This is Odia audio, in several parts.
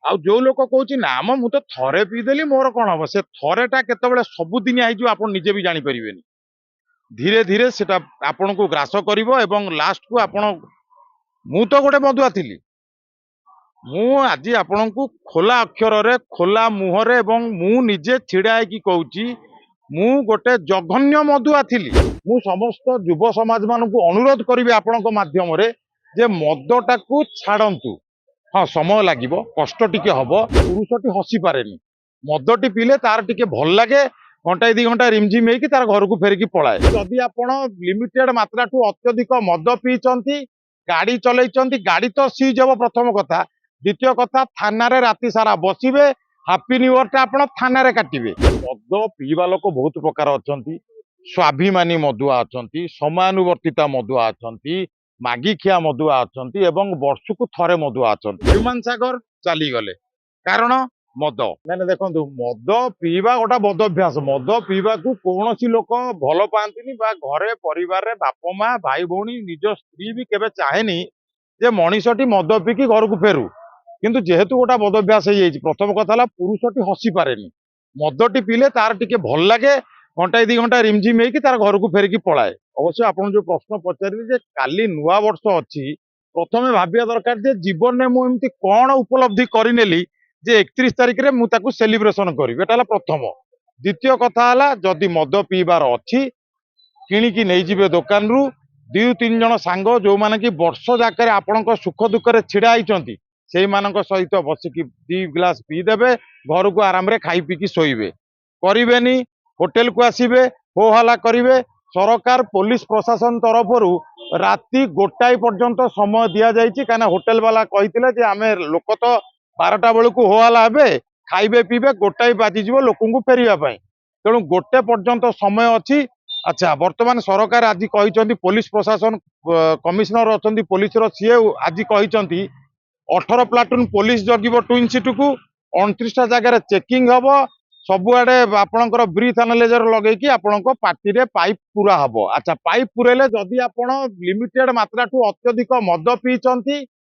ଆଉ ଯୋଉ ଲୋକ କହୁଛି ନା ମ ମୁଁ ତ ଥରେ ପିଇଦେଲି ମୋର କଣ ହବ, ସେ ଥରେଟା କେତେବେଳେ ସବୁଦିନିଆ ହେଇଯିବ ଆପଣ ନିଜେ ବି ଜାଣିପାରିବେନି। ଧୀରେ ଧୀରେ ସେଟା ଆପଣଙ୍କୁ ଗ୍ରାସ କରିବ ଏବଂ ଲାଷ୍ଟକୁ ଆପଣ, ମୁଁ ତ ଗୋଟେ ମଦୁଆ ଥିଲି। ମୁଁ ଆଜି ଆପଣଙ୍କୁ ଖୋଲା ଅକ୍ଷରରେ ଖୋଲା ମୁହଁରେ ଏବଂ ମୁଁ ନିଜେ ଛିଡା ହେଇକି କହୁଛି, ମୁଁ ଗୋଟେ ଜଘନ୍ୟ ମଦୁଆ ଥିଲି। ମୁଁ ସମସ୍ତ ଯୁବ ସମାଜ ମାନଙ୍କୁ ଅନୁରୋଧ କରିବି ଆପଣଙ୍କ ମାଧ୍ୟମରେ ଯେ ମଦଟାକୁ ଛାଡନ୍ତୁ। ହଁ ସମୟ ଲାଗିବ, କଷ୍ଟ ଟିକେ ହବ, ପୁରୁଷଟି ହସି ପାରେନି। ମଦଟି ପିଇଲେ ତାର ଟିକେ ଭଲ ଲାଗେ, ଘଣ୍ଟାଏ 2 ଘଣ୍ଟା ରିମଝିମ ହେଇକି ତାର ଘରକୁ ଫେରିକି ପଳାଏ। ଯଦି ଆପଣ ଲିମିଟେଡ ମାତ୍ରାଠୁ ଅତ୍ୟଧିକ ମଦ ପିଇଛନ୍ତି, ଗାଡି ଚଲେଇଛନ୍ତି, ଗାଡି ତ ସିଜ୍ ହବ ପ୍ରଥମ କଥା। ଦ୍ୱିତୀୟ କଥା, ଥାନାରେ ରାତି ସାରା ବସିବେ, ହାପି ନ୍ୟୁ ଇୟର ଟା ଆପଣ ଥାନାରେ କାଟିବେ। ମଦ ପିଇବା ଲୋକ ବହୁତ ପ୍ରକାର ଅଛନ୍ତି। ସ୍ୱାଭିମାନୀ ମଦୁଆ ଅଛନ୍ତି, ସମୟାନୁବର୍ତ୍ତିତା ମଦୁଆ ଅଛନ୍ତି, ମାଗିଖିଆ ମଦୁଆ ଅଛନ୍ତି ଏବଂ ବର୍ଷକୁ ଥରେ ମଦୁଆ ଅଛନ୍ତି। ହ୍ୟୁମାନ ସାଗର ଚାଲିଗଲେ, କାରଣ ମଦ। ମାନେ ଦେଖନ୍ତୁ, ମଦ ପିଇବା ଗୋଟେ ବଦ ଅଭ୍ୟାସ। ମଦ ପିଇବାକୁ କୌଣସି ଲୋକ ଭଲ ପାଆନ୍ତିନି ବା ଘରେ ପରିବାରରେ ବାପ ମା ଭାଇ ଭଉଣୀ ନିଜ ସ୍ତ୍ରୀ ବି କେବେ ଚାହେଁନି ଯେ ମଣିଷଟି ମଦ ପିଇକି ଘରକୁ ଫେରୁ। କିନ୍ତୁ ଯେହେତୁ ଗୋଟେ ବଦ ଅଭ୍ୟାସ ହେଇଯାଇଛି, ପ୍ରଥମ କଥା ହେଲା ପୁରୁଷଟି ହସି ପାରେନି। ମଦଟି ପିଇଲେ ତାର ଟିକେ ଭଲ ଲାଗେ, ଘଣ୍ଟାଏ 2 ଘଣ୍ଟା ରିମଝିମ ହେଇକି ତାର ଘରକୁ ଫେରିକି ପଳାଏ। ଅବଶ୍ୟ ଆପଣ ଯୋଉ ପ୍ରଶ୍ନ ପଚାରିଲେ ଯେ କାଲି ନୂଆ ବର୍ଷ ଅଛି, ପ୍ରଥମେ ଭାବିବା ଦରକାର ଯେ ଜୀବନରେ ମୁଁ ଏମିତି କଣ ଉପଲବ୍ଧି କରିନେଲି ଯେ 31 ତାରିଖରେ ମୁଁ ତାକୁ ସେଲିବ୍ରେସନ କରିବି। ଏଟା ହେଲା ପ୍ରଥମ। ଦ୍ୱିତୀୟ କଥା ହେଲା, ଯଦି ମଦ ପିଇବାର ଅଛି କିଣିକି ନେଇଯିବେ ଦୋକାନରୁ। 2-3 ଜଣ ସାଙ୍ଗ ଯୋଉମାନେ କି ବର୍ଷ ଯାକରେ ଆପଣଙ୍କ ସୁଖ ଦୁଃଖରେ ଛିଡା ହେଇଛନ୍ତି, ସେଇମାନଙ୍କ ସହିତ ବସିକି 2 ଗ୍ଲାସ ପିଇଦେବେ, ଘରକୁ ଆରାମରେ ଖାଇ ପିଇକି ଶୋଇବେ। କରିବେନି, ହୋଟେଲକୁ ଆସିବେ, ହୋ ହଲ୍ଲା କରିବେ। ସରକାର ପୋଲିସ ପ୍ରଶାସନ ତରଫରୁ ରାତି 1ଟାଏ ପର୍ଯ୍ୟନ୍ତ ସମୟ ଦିଆଯାଇଛି, କାହିଁକିନା ହୋଟେଲ ବାଲା କହିଥିଲେ ଯେ ଆମେ ଲୋକ ତ 12ଟା ବେଳକୁ ହୋ ହଲ୍ଲା ହେବେ, ଖାଇବେ ପିଇବେ, 1ଟାଏ ବାଜିଯିବ ଲୋକଙ୍କୁ ଫେରିବା ପାଇଁ। ତେଣୁ 1ଟେ ପର୍ଯ୍ୟନ୍ତ ସମୟ ଅଛି। ଆଚ୍ଛା, ବର୍ତ୍ତମାନ ସରକାର ଆଜି କହିଛନ୍ତି, ପୋଲିସ ପ୍ରଶାସନ କମିଶନର ଅଛନ୍ତି ପୋଲିସର, ସିଏ ଆଜି କହିଛନ୍ତି 18 ପ୍ଲାଟୁନ ପୋଲିସ ଜଗିବ ଟ୍ୱିନ୍ ସିଟିକୁ, 29ଟା ଜାଗାରେ ଚେକିଂ ହବ, ସବୁଆଡେ ଆପଣଙ୍କର ବ୍ରିଥ ଆନାଲାଇଜର ଲଗେଇକି ଆପଣଙ୍କ ପାଟିରେ ପାଇପ ପୁରା ହବ। ଆଚ୍ଛା, ପାଇପ ପୁରେଇଲେ ଯଦି ଆପଣ ଲିମିଟେଡ ମାତ୍ରାଠୁ ଅତ୍ୟଧିକ ମଦ ପିଇଛନ୍ତି,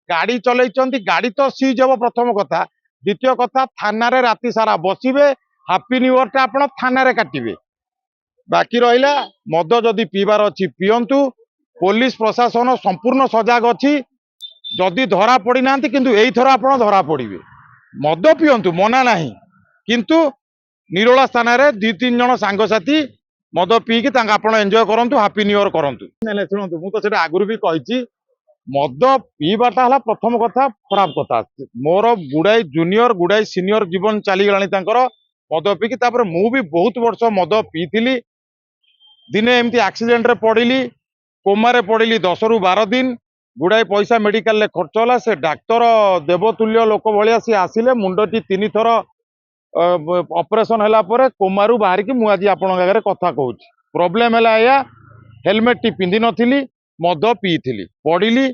ଗାଡି ଚଲେଇଛନ୍ତି, ଗାଡି ତ ସିଜ୍ ହବ ପ୍ରଥମ କଥା। ଦ୍ୱିତୀୟ କଥା, ଥାନାରେ ରାତି ସାରା ବସିବେ, ହାପି ନ୍ୟୁ ଇୟର ଟା ଆପଣ ଥାନାରେ କାଟିବେ। ବାକି ରହିଲା, ମଦ ଯଦି ପିଇବାର ଅଛି ପିଅନ୍ତୁ। ପୋଲିସ ପ୍ରଶାସନ ସମ୍ପୂର୍ଣ୍ଣ ସଜାଗ ଅଛି। ଯଦି ଧରା ପଡିନାହାନ୍ତି, କିନ୍ତୁ ଏଇଥର ଆପଣ ଧରା ପଡିବେ। ମଦ ପିଅନ୍ତୁ, ମନା ନାହିଁ, କିନ୍ତୁ ନିରୋଳା ସ୍ଥାନରେ 2-3 ଜଣ ସାଙ୍ଗସାଥୀ ମଦ ପିଇକି ତାଙ୍କ ଆପଣ ଏନ୍ଜୟ କରନ୍ତୁ, ହାପି ନ୍ୟୁ ଇୟର କରନ୍ତୁ। ନାଇଁ ଶୁଣନ୍ତୁ, ମୁଁ ତ ସେଟା ଆଗରୁ ବି କହିଛି, ମଦ ପିଇବାଟା ହେଲା ପ୍ରଥମ କଥା ଖରାପ କଥା। ମୋର ଗୁଡାଏ ଜୁନିୟର ଗୁଡାଏ ସିନିୟର ଜୀବନ ଚାଲିଗଲାଣି ତାଙ୍କର ମଦ ପିଇକି। ତାପରେ ମୁଁ ବି ବହୁତ ବର୍ଷ ମଦ ପିଇଥିଲି। ଦିନେ ଏମିତି ଆକ୍ସିଡେଣ୍ଟରେ ପଡିଲି, କୋମାରେ ପଡିଲି 10ରୁ 12 ଦିନ। ଗୁଡାଏ ପଇସା ମେଡିକାଲରେ ଖର୍ଚ୍ଚ ହେଲା। ସେ ଡାକ୍ତର ଦେବତୁଲ୍ୟ ଲୋକ ଭଳିଆ ସିଏ ଆସିଲେ, ମୁଣ୍ଡଟି 3 ଥର ଅପରେସନ ହେଲା ପରେ କୋମାରୁ ବାହାରିକି ମୁଁ ଆଜି ଆପଣଙ୍କ ଆଗରେ କଥା କହୁଛି। ପ୍ରୋବ୍ଲେମ ହେଲା ଏଇଆ, ହେଲମେଟଟି ପିନ୍ଧି ନଥିଲି, ମଦ ପିଇଥିଲି, ପଡିଲି,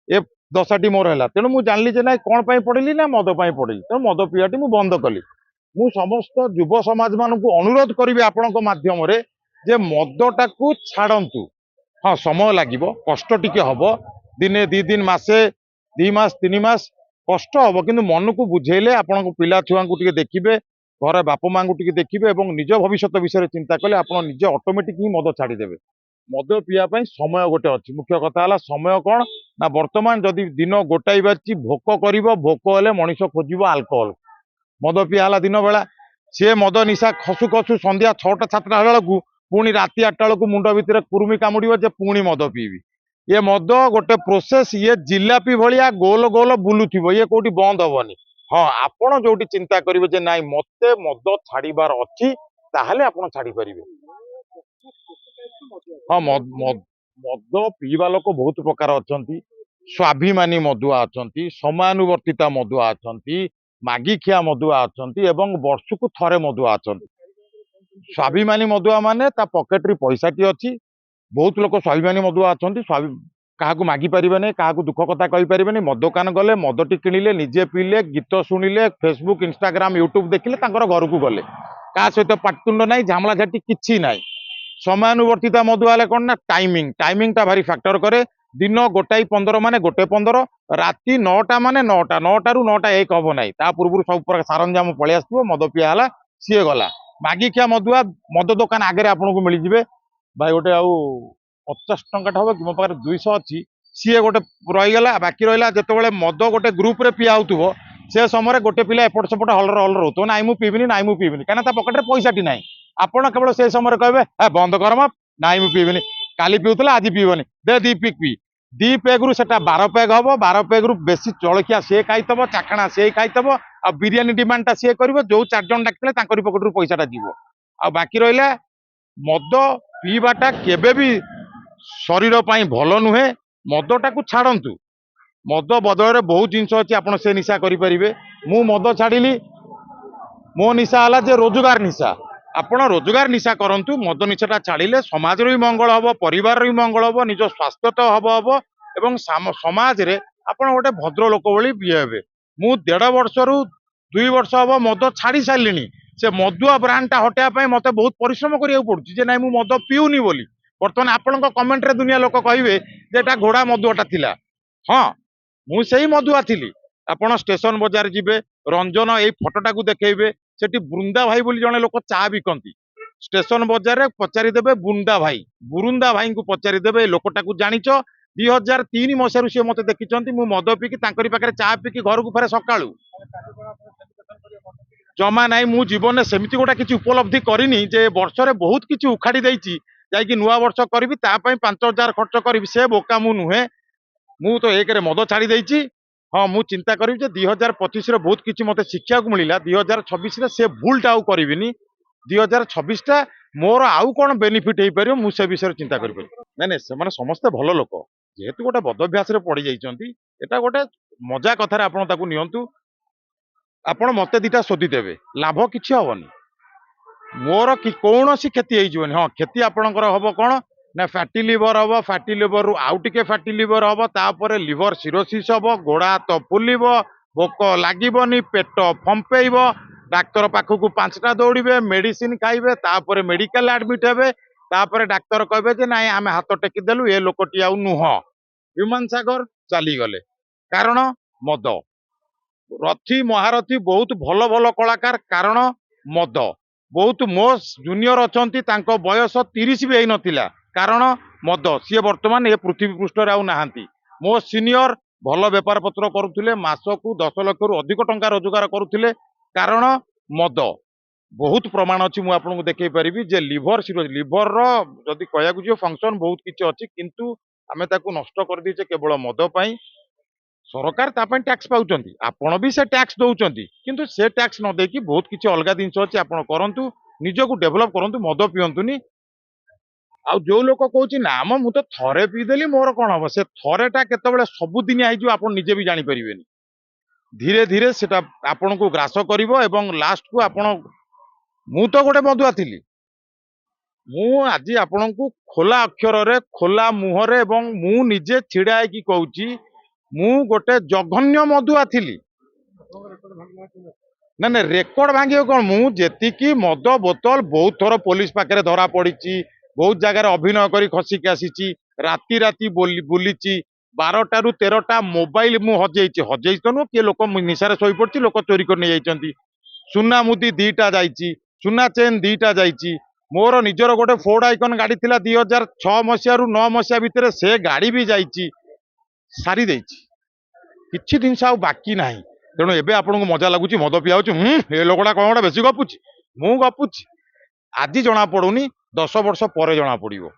ଏ ଦଶାଟି ମୋର ହେଲା। ତେଣୁ ମୁଁ ଜାଣିଲି ଯେ ନାଇଁ, କଣ ପାଇଁ ପଡିଲି ନା ମଦ ପାଇଁ ପଡିଲି। ତେଣୁ ମଦ ପିଇବାଟି ମୁଁ ବନ୍ଦ କଲି। ମୁଁ ସମସ୍ତ ଯୁବ ସମାଜ ମାନଙ୍କୁ ଅନୁରୋଧ କରିବି ଆପଣଙ୍କ ମାଧ୍ୟମରେ ଯେ ମଦଟାକୁ ଛାଡନ୍ତୁ। ହଁ ସମୟ ଲାଗିବ, କଷ୍ଟ ଟିକେ ହବ, ଦିନେ 2 ଦିନ, ମାସେ, 2 ମାସ, 3 ମାସ କଷ୍ଟ ହବ, କିନ୍ତୁ ମନକୁ ବୁଝେଇଲେ ଆପଣଙ୍କ ପିଲା ଛୁଆଙ୍କୁ ଟିକେ ଦେଖିବେ, ଘରେ ବାପା ମାଙ୍କୁ ଟିକେ ଦେଖିବେ ଏବଂ ନିଜ ଭବିଷ୍ୟତ ବିଷୟରେ ଚିନ୍ତା କଲେ ଆପଣ ନିଜେ ଅଟୋମେଟିକ ହିଁ ମଦ ଛାଡିଦେବେ। ମଦ ପିଇବା ପାଇଁ ସମୟ ଗୋଟେ ଅଛି। ମୁଖ୍ୟ କଥା ହେଲା ସମୟ କଣ ନା, ବର୍ତ୍ତମାନ ଯଦି ଦିନ 1ଟାଏ ବାଜିଛି, ଭୋକ କରିବ, ଭୋକ ହେଲେ ମଣିଷ ଖୋଜିବ ଆଲକୋହଲ। ମଦ ପିଆ ହେଲା ଦିନ ବେଳା, ସିଏ ମଦ ନିଶା ଖସୁ ଖସୁ ସନ୍ଧ୍ୟା 6ଟା 7ଟା ହେଲା ବେଳକୁ, ପୁଣି ରାତି 8ଟା ବେଳକୁ ମୁଣ୍ଡ ଭିତରେ କୁର୍ମି କାମୁଡିବ ଯେ ପୁଣି ମଦ ପିଇବି। ଇଏ ମଦ ଗୋଟେ ପ୍ରୋସେସ, ଇଏ ଜିଲାପି ଭଳିଆ ଗୋଲ ଗୋଲ ବୁଲୁଥିବ, ଇଏ କୋଉଠି ବନ୍ଦ ହବନି। ହଁ, ଆପଣ ଯୋଉଠି ଚିନ୍ତା କରିବେ ଯେ ନାଇଁ ମତେ ମଦ ଛାଡିବାର ଅଛି, ତାହେଲେ ଆପଣ ଛାଡିପାରିବେ। ହଁ, ମଦ ପିଇବା ଲୋକ ବହୁତ ପ୍ରକାର ଅଛନ୍ତି। ସ୍ୱାଭିମାନୀ ମଦୁଆ ଅଛନ୍ତି, ସମୟାନୁବର୍ତ୍ତିତା ମଦୁଆ ଅଛନ୍ତି, ମାଗିଖିଆ ମଦୁଆ ଅଛନ୍ତି ଏବଂ ବର୍ଷକୁ ଥରେ ମଦୁଆ ଅଛନ୍ତି। ସ୍ୱାଭିମାନୀ ମଦୁଆ ମାନେ ତା ପକେଟରେ ପଇସାଟି ଅଛି। ବହୁତ ଲୋକ ସ୍ୱାଭିମାନୀ ମଦୁଆ ଅଛନ୍ତି, କାହାକୁ ମାଗି ପାରିବେନି, କାହାକୁ ଦୁଃଖ କଥା କହିପାରିବେନି। ମଦ ଦୋକାନ ଗଲେ, ମଦଟି କିଣିଲେ, ନିଜେ ପିଇଲେ, ଗୀତ ଶୁଣିଲେ, ଫେସବୁକ୍, ଇନଷ୍ଟାଗ୍ରାମ, ୟୁଟ୍ୟୁବ ଦେଖିଲେ, ତାଙ୍କର ଘରକୁ ଗଲେ। କାହା ସହିତ ପାଟିତୁଣ୍ଡ ନାହିଁ, ଝାମଲା ଝାଟି କିଛି ନାହିଁ। ସମୟାନୁବର୍ତ୍ତିତା ମଦୁଆ ହେଲେ କଣ ନା, ଟାଇମିଂଟା ଭାରି ଫ୍ୟାକ୍ଟର କରେ। दिन 1:15 माने 1:15 राति 9टा माने 9टा 9टारू 9टा 1 हब ना ता पूर्व सब प्रकार सारंजाम पलि आसो मद पियाला सी गला मागिखिया मदुआ मद दुकान आगे आपको मिल जाए भाई गोटे आउ 50 टंका हम कि मो पाखे 200 अच्छी सी गोटे रहीगला बाकी रहा जो मद गोटे ग्रुप रे पिया हो से समय गोटे पिला एपट सेपट हलर हलर हो ना मु पीबिनी ना मु पीबिनी कहीं पकेट पैसाटी ना आपड़ केवल से समय कहे बंद कर ना मु पीबिनी काली पीऊला आज पीबनी दे 2 पेग पी 2 पेग रु से 12 पेग हम 12 पेग रु बेसी जलखिया सी खाइब चाखणा सी खाइब आ बिरियानी डिमांडटा सी कर जो 4 जन डाकिले पकेट पैसाटा जीव आ बाकी रहा मद पीवाटा केबे भी शरीर पाई भल नुहे मदटा को छाड़ू मद बदल बहुत जिनस अच्छी आप से निशा करें मु मद छाड़ी मो निशा है जे रोजगार निशा आपण रोजगार निशा करंतु मद निशाटा छाड़िले समाज भी मंगल हम परिवार भी मंगल हम निज स्वास्थ्य तो हम हम एवं समाज रे आपण गोटे भद्र लोक भली बिहेवे मु 1.5 वर्ष रु 2 वर्ष हम मद छाड़ी सारे से मदुआ ब्रांडटा हटाया मत बहुत परिश्रम करिया पड़ुछि जे ना मु मद पीउनी बोली बर्तमान आपण कमेंट रे दुनिया लोक कहिबे जे एटा घोड़ा मदुआटा थिला हाँ मु सही मदुआ थिली आपण स्टेशन बाजार जिबे रंजन एई फोटोटा को देखेबे सेठी बृंदा भाई बोली जने लोक चा बिकंती स्टेशन बाजार रे पचारि देबे बुरुंदा भाई को पचारि देबे लोकटा को जानिच 2003 मसियारु से मते देखिचंती मु मद पीकी तांकरी पाखरे चा पीकी घर को फेरे सकाळू जमा नाई मु जीवन सेमिति गोटा किछि उपलब्धि करिनी जे वर्ष रे बहुत किछि उखाड़ी देइची जाई कि नुआ वर्ष करबी ता पई 5000 खर्च करबी से बोका मु नुहे मु तो एक रे मद छाड़ी देइची हाँ मु चिंता करी 2025 रे बहुत किछि मते शिक्षा को मिलिला 2026 रे से भूलटा आउ करबिनी 2026 टा मोर आउ कोन बेनिफिट हेई परियो मु से विषय चिंता करि नै नै से माने समस्त भलो लोक जेहेतु गोटे बदभ्यास रे पड़ी जाइचंती एटा गोटे मजा कथा रे आपण ताकू नियंतु आपण मते दिटा शोधी देबे लाभ किछि हबनी मोर कि कौनसी क्षति हेई जीवनी हाँ क्षति आपणकर हबो कोन ना फैटी लिवर हम फैटी लिवर रु आउ टिके फैटी लिवर हम तापर लिवर सिरोसिस हम गोड़ा हाथ फुलिब भोक लागबनी पेट फंपेब डाक्तर पाखक 5टा दौड़े मेडिसिन खाइबे तापर मेडिकल एडमिट हेबे तापर डाक्तर कहबे जे नाई आमे हाथ टेकीदेलु ए लोकटी आउ नुह विमान सागर चली गले कारण मद रथी महारथी बहुत भल भल कलाकार कारण मद बहुत मो जूनियर अछंती तांको बयस 30 भी हेई नथिला कारण मद सी वर्तमान ये पृथ्वी पृष्ठ आउ नहांती मो सीनियर भल बेपार पत्र करुथिले मासकू 10 लाख रु अधिक टंका रोजगार करुथिले कारण मद बहुत प्रमाण अच्छी मुझे आपको देखई पारि जे लिभर सिरोज लिभर रदि कहू फंक्शन बहुत किसी अच्छी किंतु आमे ताकू नष्ट कर दीचे केवल मद पाई सरकार तापाई टैक्स पाउचंती आपण भी से टैक्स दउचंती किंतु से टैक्स न देकी बहुत किसी अलग जिनस अच्छी आपण करंतु निजको डेभलप करंतु मद पियंतुनी आउ जो लोक कहूँ ना मु तो थरे पीदेली मोर कौन हम से थरेटा केतबेले सबुदिन आईजु आप निजे भी जानी परिबेनी धीरे धीरे सेटा आपन को ग्रास करिवो एवं लास्ट को आपण मु तो गोटे मदुआ थिली मु आज आपन को खोला अक्षर रे खोला मुहरे एवं मु निजे छिड़ा की कहूची मु गोटे जघन्य मदुआ थिली ना ना रेकर्ड भांगे कौन मु जेतिकी मद बोतल बहुत थर पुलिस पाखे धरा पड़ी बहुत जगह अभिनय करी खसिक आसी राति राति बुली 12टा रु 13टा मोबाइल मु हजेई हजेई तो नुह किए लोक निशारे शोई पड़ी लोक चोरी कर नहीं जाइछंती सुना मुदी 2टा जाइछि सुना चेन 2टा जाइछि मोर निजर गोटे फोर्ड आइकन गाड़ी थिला 2006 मसिया रु 9 मसिया भितर से गाड़ी भी जाइछि सारी देइछि किछि दिन से बाकी नाही तेणु एबे आपन को मजा लगुची मद पियाउची ए लोकड़ा कोन गोटा बेसी गपुची मु गपुची आज जना पड़ुनी 10 वर्ष पर जना पड़िबो।